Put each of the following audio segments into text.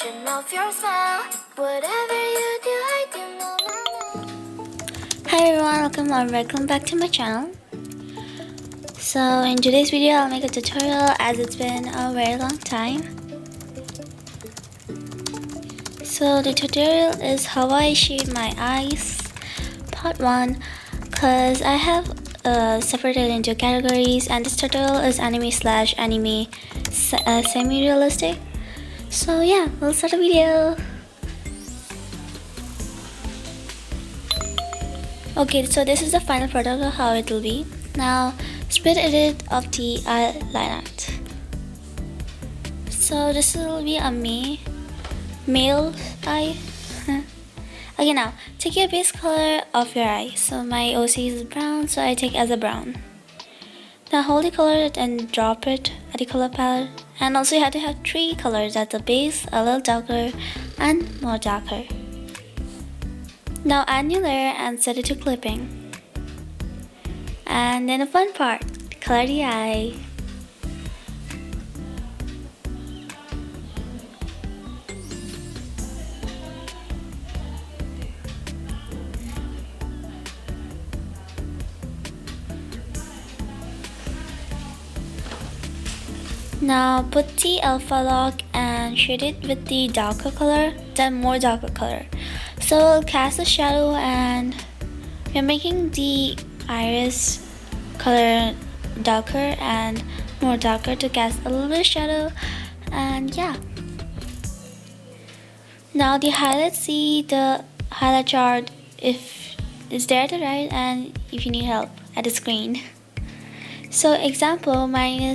reflection of your smile. Whatever you do, I do know. Hi everyone, welcome back to my channel. So in today's video, I'll make a tutorial as it's been a very long time. So the tutorial is how I shade my eyes, part 1, because I have separated into categories, and this tutorial is anime/anime semi-realistic. So yeah, we'll start the video. Okay, so this is the final product of how it will be. Now, speed edit of the eyeliner. So this will be a male eye. Okay, now take your base color of your eye. So my OC is brown, so I take as a brown. Now hold the color and drop it at the color palette. And also you have to have 3 colors at the base, a little darker and more darker. Now add new layer and set it to clipping. And then the fun part, color the eye. Now put the alpha lock and shade it with the darker color, then more darker color. So we'll cast a shadow, and we're making the iris color darker and more darker to cast a little bit of shadow. And yeah. Now the highlight, see the highlight chart if it's there to right, and if you need help at the screen. So example, my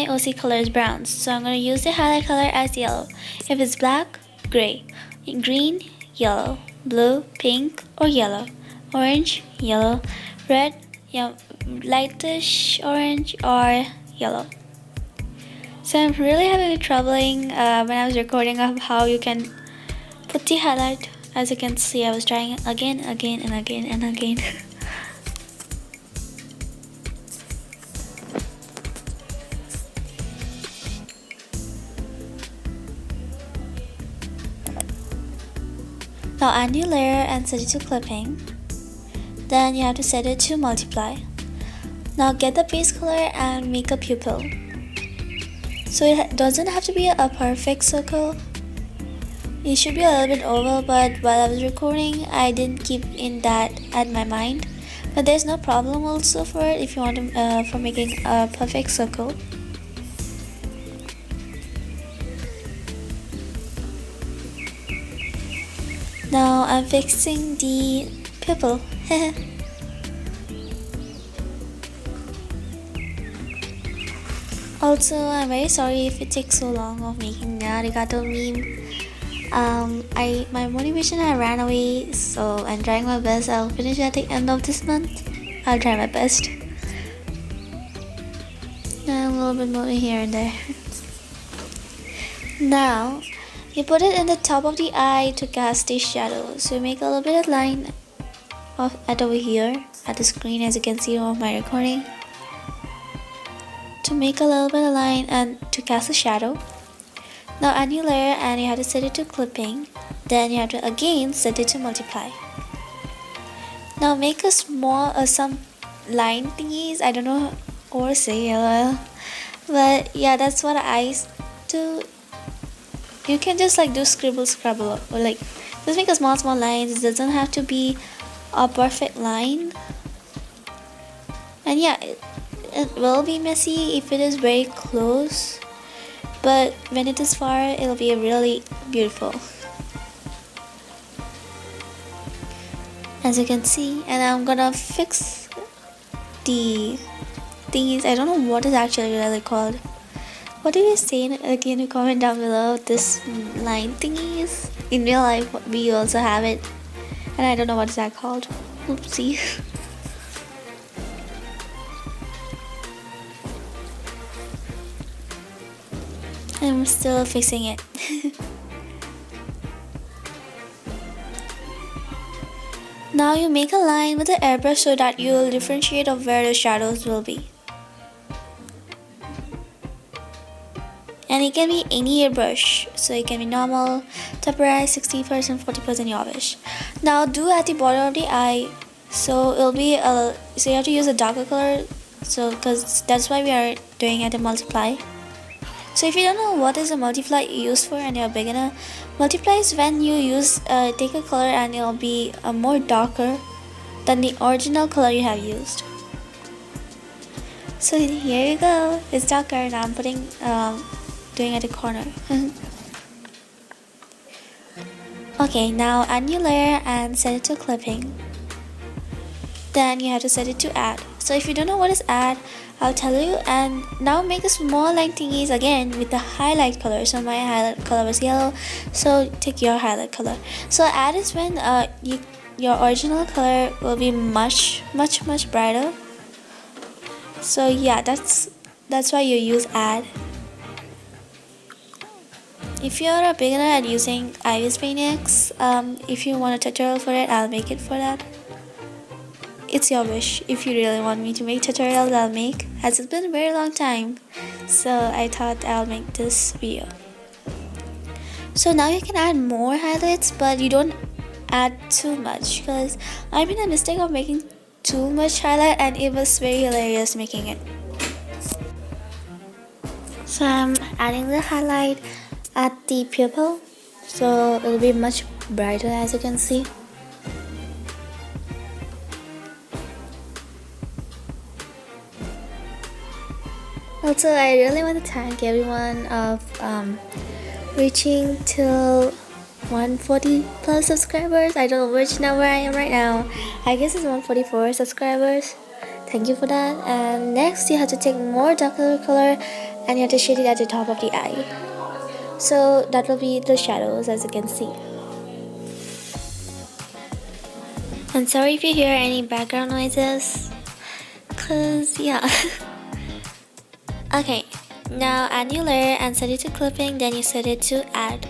OC color is brown, so I'm going to use the highlight color as yellow. If it's black, gray, green, yellow, blue, pink or yellow, orange, yellow, red, lightish orange or yellow. So I'm really having troubling when I was recording of how you can put the highlight. As you can see, I was trying again and again. Now add new layer and set it to clipping. Then you have to set it to multiply. Now get the base color and make a pupil. So it doesn't have to be a perfect circle. It should be a little bit oval, but while I was recording, I didn't keep in that at my mind. But there's no problem also for it if you want to for making a perfect circle. Now I'm fixing the pupil. Also, I'm very sorry if it takes so long of making the arigato meme. My motivation had ran away, so I'm trying my best. I'll finish at the end of this month. I'll try my best. And a little bit more here and there. Now you put it in the top of the eye to cast the shadow. So you make a little bit of line at over here at the screen, as you can see on my recording, to make a little bit of line and to cast a shadow. Now add new layer and you have to set it to clipping. Then you have to again set it to multiply. Now make a small some line thingies. I don't know or say LOL, but yeah, that's what I do. You can just like do scribble or like just make a small lines. It doesn't have to be a perfect line. And yeah, it will be messy if it is very close, but when it is far, it'll be really beautiful, as you can see. And I'm gonna fix the thingies. I don't know what is actually really called. What do you say again? You comment down below. This line thingies in real life, we also have it, and I don't know what is that called. Oopsie. I'm still fixing it. Now you make a line with the airbrush so that you will differentiate of where the shadows will be. and it can be any airbrush, so it can be normal, temporized, 60%, 40% yellowish. Now do at the bottom of the eye, so it'll be so you have to use a darker color, so because that's why we are doing at a multiply. So if you don't know what is a multiply used for and you're a beginner, multiply is when you use take a color and it'll be more darker than the original color you have used. So here you go, it's darker. Now I'm putting doing at the corner. Okay, now add new layer and set it to clipping. Then you have to set it to add. So if you don't know what is add, I'll tell you. And now make a small line thingies again with the highlight color. So my highlight color was yellow, so take your highlight color. So add is when your original color will be much brighter. So yeah, that's why you use add. If you're a beginner at using Ibis Paint X, if you want a tutorial for it, I'll make it for that. It's your wish. If you really want me to make tutorials, I'll make, as it's been a very long time, so I thought I'll make this video. So now you can add more highlights, but you don't add too much, because I made a mistake of making too much highlight and it was very hilarious making it. So I'm adding the highlight at the pupil, so it'll be much brighter, as you can see. Also, I really want to thank everyone of reaching till 140 plus subscribers. I don't know which number I am right now. I guess it's 144 subscribers. Thank you for that. And next you have to take more darker color and you have to shade it at the top of the eye. So that will be the shadows, as you can see. And sorry if you hear any background noises, cause yeah. Okay, now add new layer and set it to clipping, then you set it to add.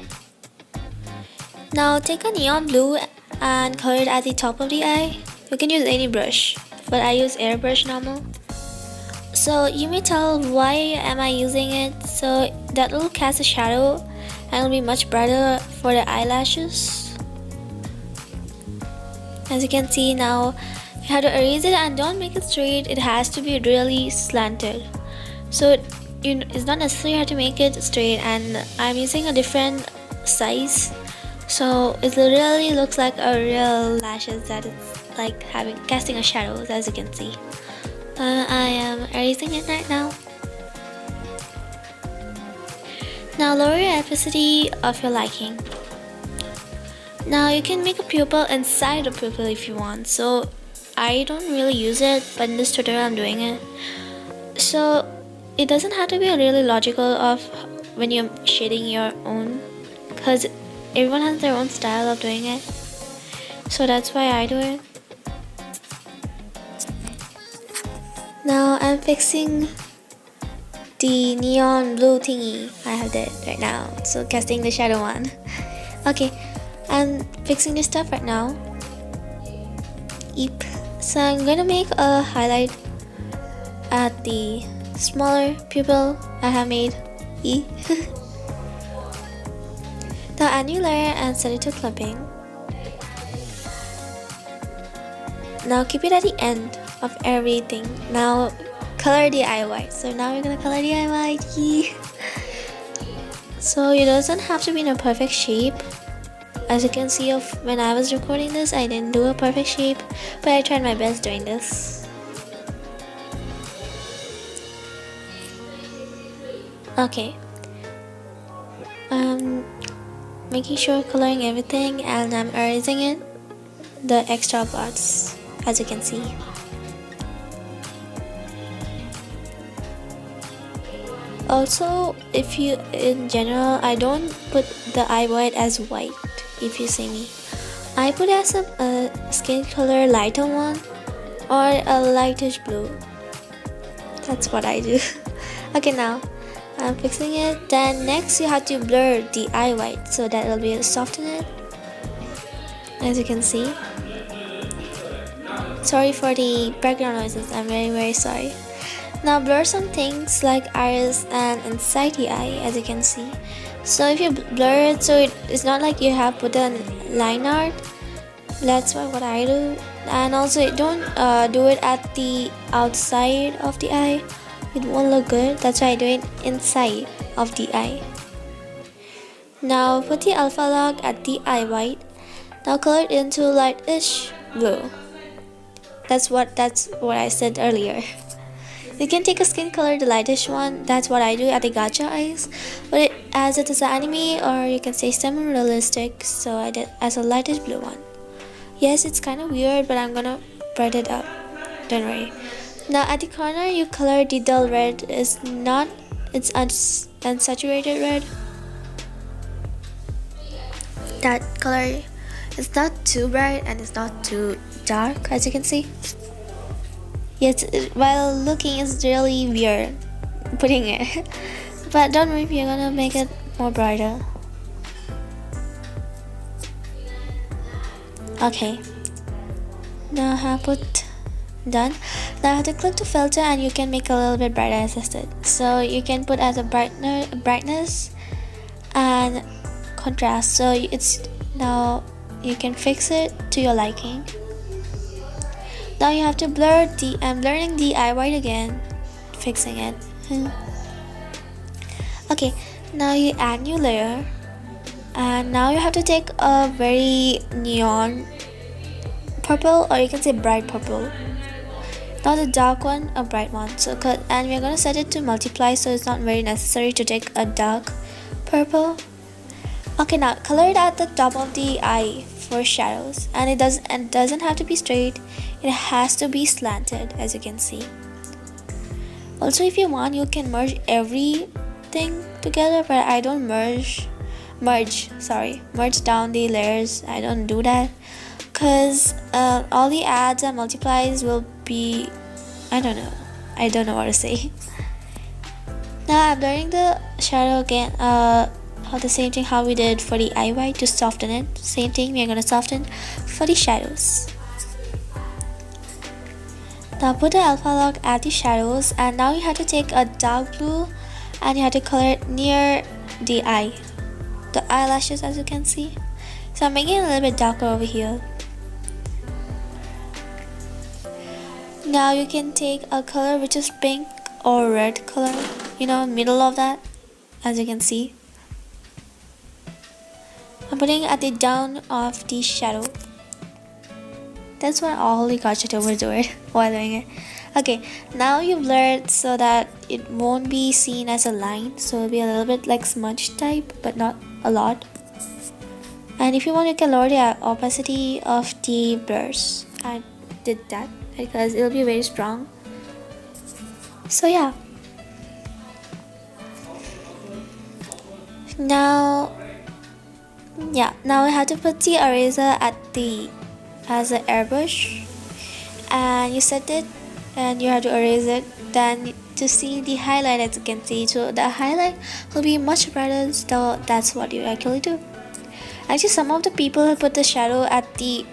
Now take a neon blue and color it at the top of the eye. You can use any brush, but I use airbrush normal. So you may tell why am I using it. So that will cast a shadow and it'll be much brighter for the eyelashes. As you can see now, you have to erase it and don't make it straight. It has to be really slanted. So it's not necessary you have to make it straight, and I'm using a different size, so it really looks like a real lashes that it's like casting a shadows, as you can see. I am erasing it right now. Now lower your opacity of your liking. Now you can make a pupil inside a pupil if you want. So I don't really use it, but in this tutorial I'm doing it. So it doesn't have to be really logical of when you're shading your own, because everyone has their own style of doing it. So that's why I do it. Now I'm fixing the neon blue thingy I have it right now, so casting the shadow one. Okay, I'm fixing this stuff right now. Yep. So I'm gonna make a highlight at the smaller pupil I have made. Now add new layer and set it to clipping. Now keep it at the end of everything. Now color the eye white. So now we're gonna color the eye white. So it doesn't have to be in a perfect shape. As you can see, when I was recording this, I didn't do a perfect shape, but I tried my best doing this. Okay, making sure coloring everything, and I'm erasing it, the extra parts, as you can see. Also, if you, in general, I don't put the eye white as white. If you see me, I put as a skin color lighter one or a lightish blue. That's what I do. Okay, now I'm fixing it. Then next you have to blur the eye white so that it'll be soften it, as you can see. Sorry for the background noises, I'm very sorry. Now blur some things like iris and inside the eye, as you can see. So if you blur it so it's not like you have put a line art, that's what I do. And also don't do it at the outside of the eye, it won't look good. That's why I do it inside of the eye. Now put the alpha lock at the eye white. Now color it into lightish blue. That's what I said earlier. You can take a skin color, the lightish one. That's what I do at the gacha eyes. But as it is an anime, or you can say semi-realistic, so I did as a lightish blue one. Yes, it's kind of weird, but I'm gonna brighten it up. Don't worry. Now at the corner, you color the dull red. It's unsaturated red. That color is not too bright and it's not too dark, as you can see. Yes, while looking it's really weird putting it. But don't worry, you're gonna make it more brighter. Okay. Now I have put done. Now I have to click to filter and you can make a little bit brighter as I said. So you can put as a brightness and contrast. So it's now you can fix it to your liking. Now you have to blur I'm blurring the eye white again, fixing it. Okay, now you add new layer, and now you have to take a very neon purple, or you can say bright purple. Not a dark one, a bright one. And we're gonna set it to multiply, so it's not very necessary to take a dark purple. Okay, now color it at the top of the eye for shadows, and it doesn't have to be straight. It has to be slanted, as you can see. Also, if you want, you can merge everything together, but I don't merge down the layers. I don't do that because all the adds and multiplies will be, I don't know what to say. Now I'm blurring the shadow again, the same thing how we did for the eye white to soften it. Same thing we're gonna soften for the shadows. Now put the alpha lock at the shadows, and now you have to take a dark blue and you have to color it near the eye, the eyelashes, as you can see. So I'm making it a little bit darker over here. Now you can take a color which is pink or red color, middle of that, as you can see. I'm putting it at the down of the shadow. That's what all the gachatubers do it while doing it. Okay, now you blur it so that it won't be seen as a line, so it'll be a little bit like smudge type, but not a lot. And if you want, you can lower the opacity of the blurs. I did that because it'll be very strong. So yeah. Now I have to put the eraser as an airbrush, and you set it and you have to erase it. Then to see the highlight, as you can see, so the highlight will be much brighter, so that's what you actually do. Actually, some of the people have put the shadow at the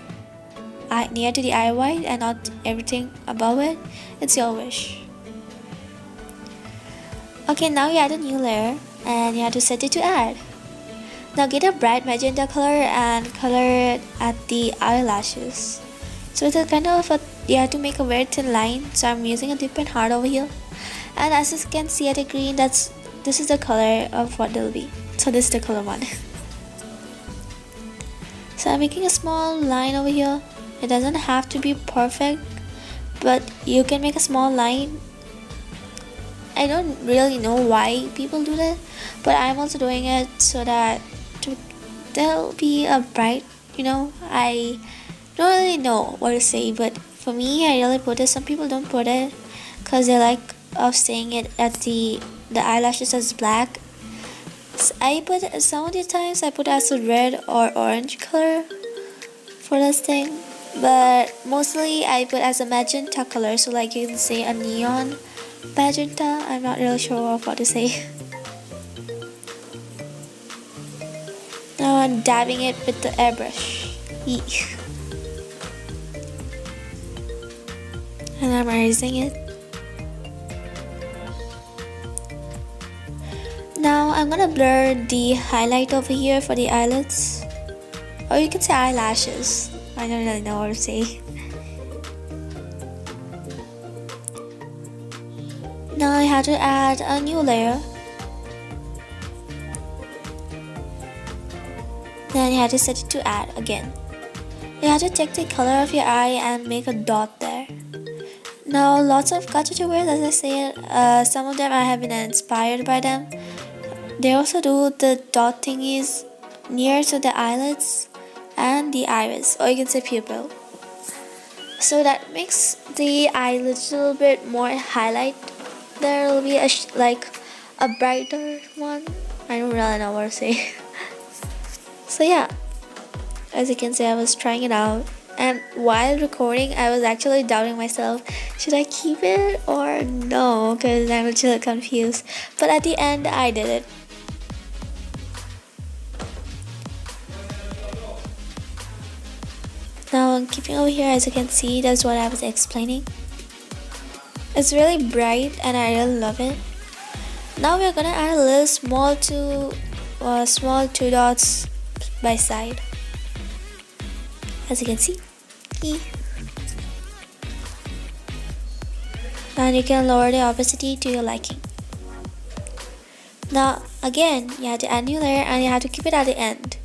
near to the eye white and not everything above it. It's your wish. Okay, now you add a new layer and you have to set it to add. Now get a bright magenta color and color it at the eyelashes. So it's a kind of you have to make a very thin line. So I'm using a different heart over here. And as you can see at the green, this is the color of what they'll be. So this is the color one. So I'm making a small line over here. It doesn't have to be perfect, but you can make a small line. I don't really know why people do that, but I'm also doing it so that there'll be a bright, I don't really know what to say, but for me, I really put it. Some people don't put it because they like of saying it at the eyelashes as black. So I put some of the times I put as a red or orange color for this thing, but mostly I put as a magenta color. So like you can say a neon magenta. I'm not really sure of what to say. Now I'm dabbing it with the airbrush. Eek. And I'm erasing it. I'm gonna blur the highlight over here for the eyelids, or you can say eyelashes. I don't really know what to say. Now I have to add a new layer. Then you have to set it to add again. You have to take the color of your eye and make a dot there. Now lots of gachatubers, as I said, some of them I have been inspired by them. They also do the dot thingies near to the eyelids and the iris, or you can say pupil. So that makes the eyelids a little bit more highlight. There will be like a brighter one. I don't really know what to say. So yeah, as you can see, I was trying it out, and while recording I was actually doubting myself, should I keep it or no, because I'm actually confused. But at the end I did it. Now I'm keeping over here, as you can see, that's what I was explaining. It's really bright and I really love it. Now we're gonna add a little small two dots by side, as you can see. And you can lower the opacity to your liking. Now again, you have to add new layer and you have to keep it at the end.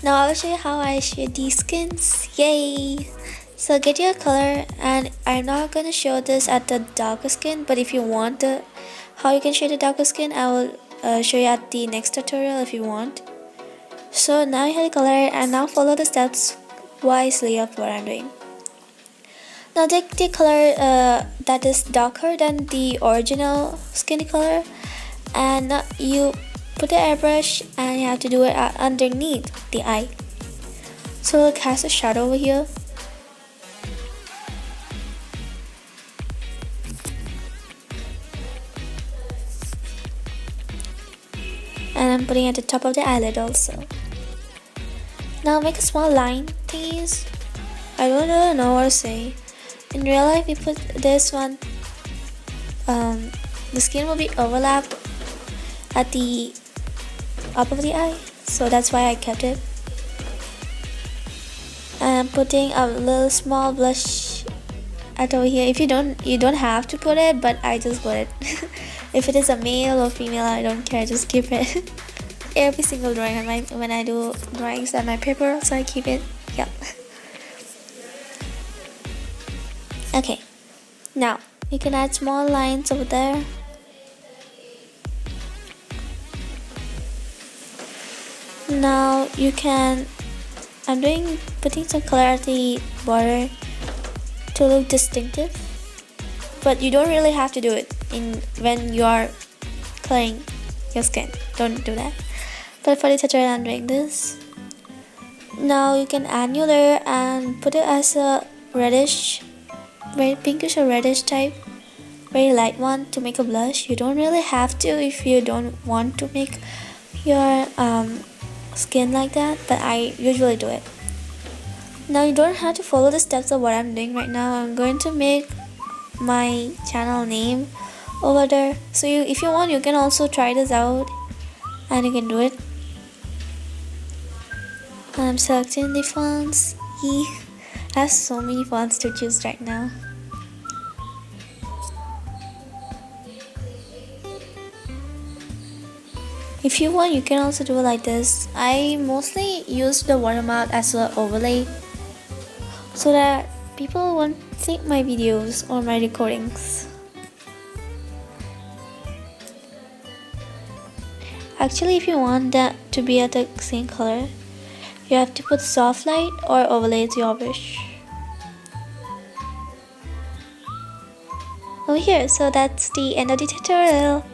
Now I will show you how I shade these skins. Yay! So get your color, and I'm not gonna show this at the darker skin, but if you want how you can shade the darker skin, I will show you at the next tutorial if you want. So now you have the color, and now follow the steps wisely of what I'm doing. Now take the color that is darker than the original skin color, and you put the airbrush and you have to do it underneath the eye. So cast a shadow over here. And I'm putting at the top of the eyelid also. Now make a small line thingies. I don't really know what to say. In real life, we put this one, the skin will be overlapped at the up of the eye, so that's why I kept it. And I'm putting a little small blush at over here. If you don't have to put it, but I just put it. If it is a male or female, I don't care, just keep it. Every single drawing when I do drawings on my paper, so I keep it. Yeah. Okay, now you can add small lines over there. Now you can, I'm putting some color at the border to look distinctive, but you don't really have to do it when you are coloring your skin. Don't do that. But for the tutorial, I'm doing this. Now you can add new layer and put it as a reddish, very pinkish or reddish type, very light one to make a blush. You don't really have to if you don't want to make your skin like that, but I usually do it. Now you don't have to follow the steps of what I'm doing right now. I'm going to make my channel name over there, so if you want, you can also try this out and you can do it. I'm selecting the fonts. I have so many fonts to choose right now. If you want, you can also do it like this. I mostly use the watermark as an overlay so that people won't think my videos or my recordings. Actually, if you want that to be at the same color, you have to put soft light or overlay to your wish. Over here, so that's the end of the tutorial.